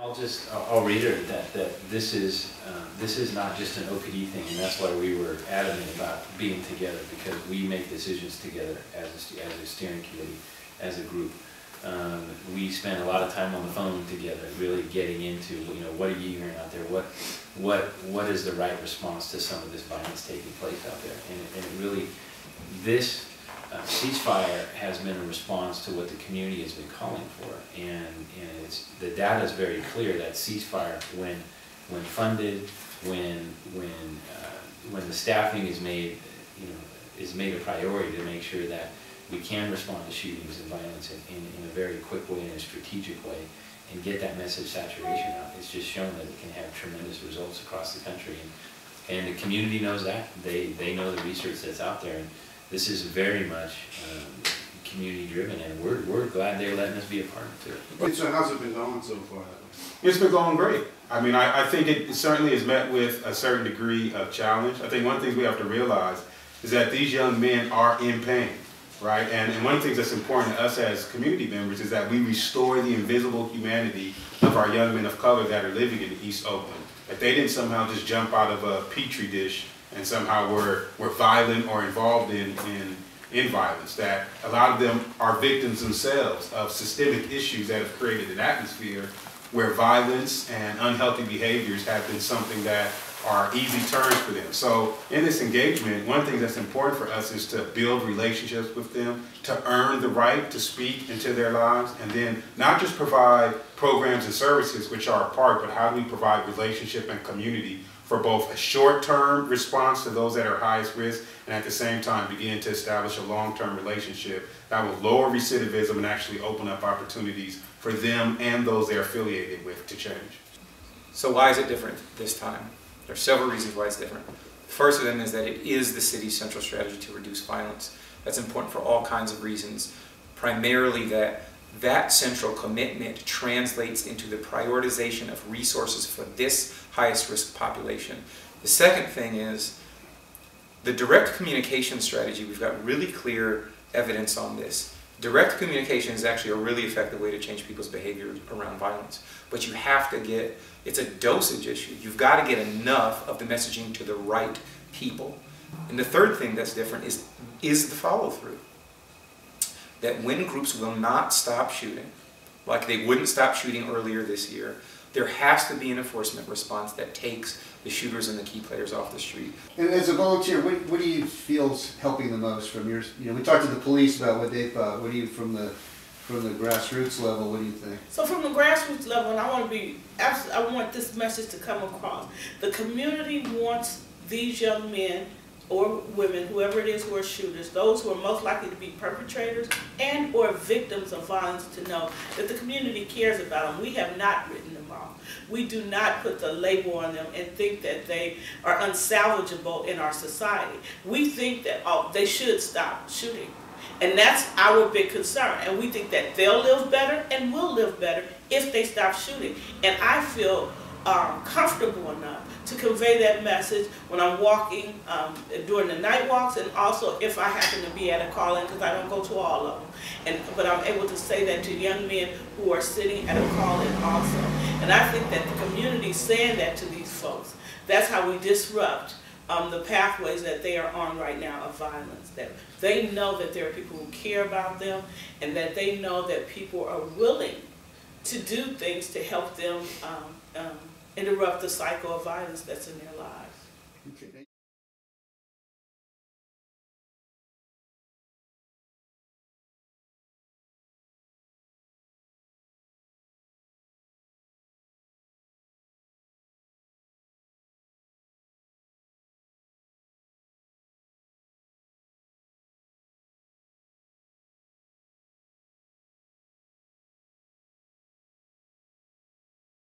I'll reiterate that this is not just an OPD thing, and that's why we were adamant about being together, because we make decisions together as a steering committee, as a group. We spend a lot of time on the phone together, really getting into, what are you hearing out there? What is the right response to some of this violence taking place out there? And it really, this ceasefire has been a response to what the community has been calling for, and the data is very clear that ceasefire, when funded, when the staffing is made, is made a priority to make sure that we can respond to shootings and violence in a very quick way and a strategic way, and get that message saturation out. It's just shown that it can have tremendous results across the country, and the community knows that. They know the research that's out there, and this is very much community driven, and we're glad they're letting us be a part of it. So how's it been going so far? It's been going great. I mean, I think it certainly is met with a certain degree of challenge. I think one of the things we have to realize is that these young men are in pain, right? And one of the things that's important to us as community members is that we restore the invisible humanity of our young men of color that are living in East Oakland. That they didn't somehow just jump out of a petri dish and somehow were violent or involved in violence. That a lot of them are victims themselves of systemic issues that have created an atmosphere where violence and unhealthy behaviors have been something that are easy turns for them. So in this engagement, one thing that's important for us is to build relationships with them, to earn the right to speak into their lives, and then not just provide programs and services, which are a part, but how do we provide relationship and community for both a short-term response to those that are highest risk, and at the same time begin to establish a long-term relationship that will lower recidivism and actually open up opportunities for them and those they're affiliated with to change. So why is it different this time? There are several reasons why it's different. The first of them is that it is the city's central strategy to reduce violence. That's important for all kinds of reasons. Primarily that central commitment translates into the prioritization of resources for this highest risk population. The second thing is the direct communication strategy. We've got really clear evidence on this. Direct communication is actually a really effective way to change people's behavior around violence. But you have to it's a dosage issue. You've got to get enough of the messaging to the right people. And the third thing that's different is the follow-through. That when groups will not stop shooting, like they wouldn't stop shooting earlier this year, there has to be an enforcement response that takes the shooters and the key players off the street. And as a volunteer, what do you feel is helping the most from your? We talked to the police about what they thought. What do you from the grassroots level? What do you think? So from the grassroots level, and I want this message to come across. The community wants these young men or women, whoever it is who are shooters, those who are most likely to be perpetrators and or victims of violence, to know that the community cares about them. We have not written them off. We do not put the label on them and think that they are unsalvageable in our society. We think that they should stop shooting. And that's our big concern. And we think that they'll live better and will live better if they stop shooting. And I feel comfortable enough to convey that message when I'm walking during the night walks, and also if I happen to be at a call-in, because I don't go to all of them. But I'm able to say that to young men who are sitting at a call-in also. And I think that the community saying that to these folks, that's how we disrupt the pathways that they are on right now of violence. That they know that there are people who care about them, and that they know that people are willing to do things to help them interrupt the cycle of violence that's in their lives. Okay.